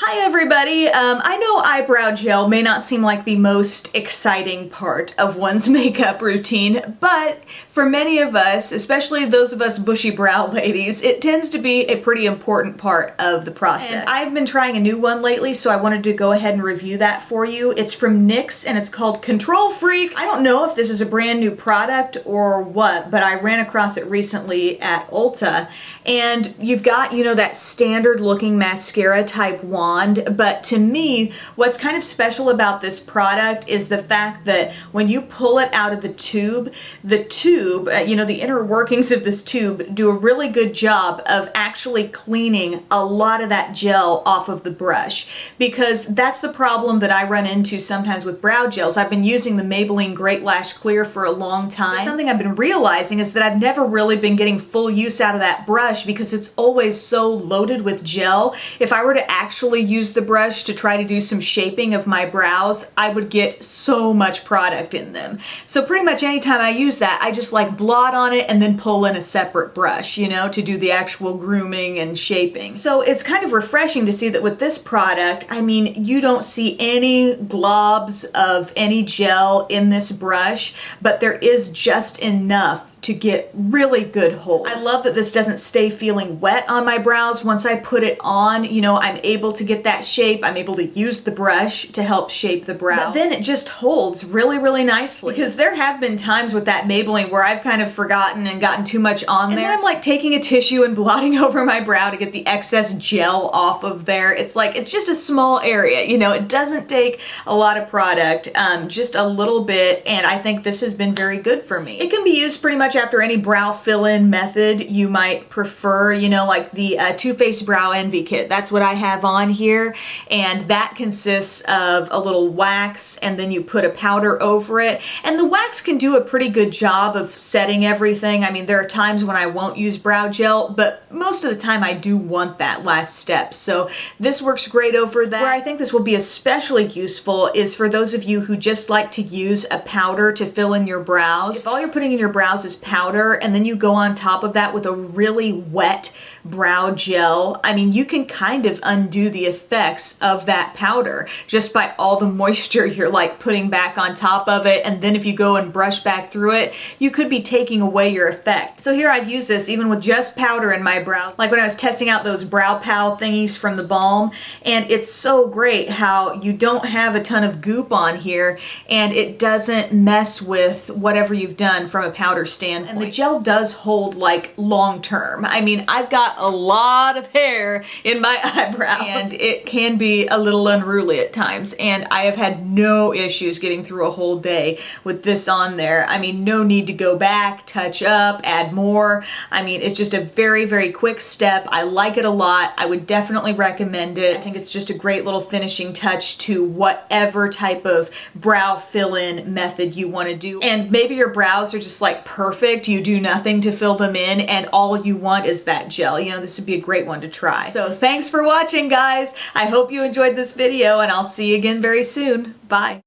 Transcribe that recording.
Hi everybody! I know eyebrow gel may not seem like the most exciting part of one's makeup routine, but for many of us, especially those of us bushy brow ladies, it tends to be a pretty important part of the process. And I've been trying a new one lately, so I wanted to go ahead and review that for you. It's from NYX and it's called Control Freak. I don't know if this is a brand new product or what, but I ran across it recently at Ulta, and you've got, you know, that standard looking mascara type wand. But to me, what's kind of special about this product is the fact that when you pull it out of the tube, you know, the inner workings of this tube do a really good job of actually cleaning a lot of that gel off of the brush, because that's the problem that I run into sometimes with brow gels. I've been using the Maybelline Great Lash Clear for a long time. But something I've been realizing is that I've never really been getting full use out of that brush because it's always so loaded with gel. If I were to actually use the brush to try to do some shaping of my brows, I would get so much product in them. So pretty much anytime I use that, I just like blot on it and then pull in a separate brush, you know, to do the actual grooming and shaping. So it's kind of refreshing to see that with this product, I mean, you don't see any globs of any gel in this brush, but there is just enough to get really good hold. I love that this doesn't stay feeling wet on my brows. Once I put it on, you know, I'm able to get that shape. I'm able to use the brush to help shape the brow. But then it just holds really, really nicely. Because there have been times with that Maybelline where I've kind of forgotten and gotten too much on there. And then I'm like taking a tissue and blotting over my brow to get the excess gel off of there. It's like, it's just a small area, you know, it doesn't take a lot of product, just a little bit, and I think this has been very good for me. It can be used pretty much after any brow fill-in method you might prefer, you know, like the Too Faced Brow Envy Kit. That's what I have on here, and that consists of a little wax and then you put a powder over it, and the wax can do a pretty good job of setting everything. I mean, there are times when I won't use brow gel, but most of the time I do want that last step, so this works great over that. Where I think this will be especially useful is for those of you who just like to use a powder to fill in your brows. If all you're putting in your brows is powder and then you go on top of that with a really wet brow gel, I mean, you can kind of undo the effects of that powder just by all the moisture you're like putting back on top of it, and then if you go and brush back through it, you could be taking away your effect. So here I've used this even with just powder in my brows, like when I was testing out those brow pal thingies from the Balm, and it's so great how you don't have a ton of goop on here and it doesn't mess with whatever you've done from a powder standpoint. And the gel does hold like long term. I mean, I've got a lot of hair in my eyebrows and it can be a little unruly at times, and I have had no issues getting through a whole day with this on there. I mean, no need to go back, touch up, add more. I mean, it's just a very, very quick step. I like it a lot. I would definitely recommend it. I think it's just a great little finishing touch to whatever type of brow fill-in method you want to do. And maybe your brows are just like perfect, you do nothing to fill them in and all you want is that gel. You know, this would be a great one to try. So thanks for watching, guys. I hope you enjoyed this video and I'll see you again very soon. Bye.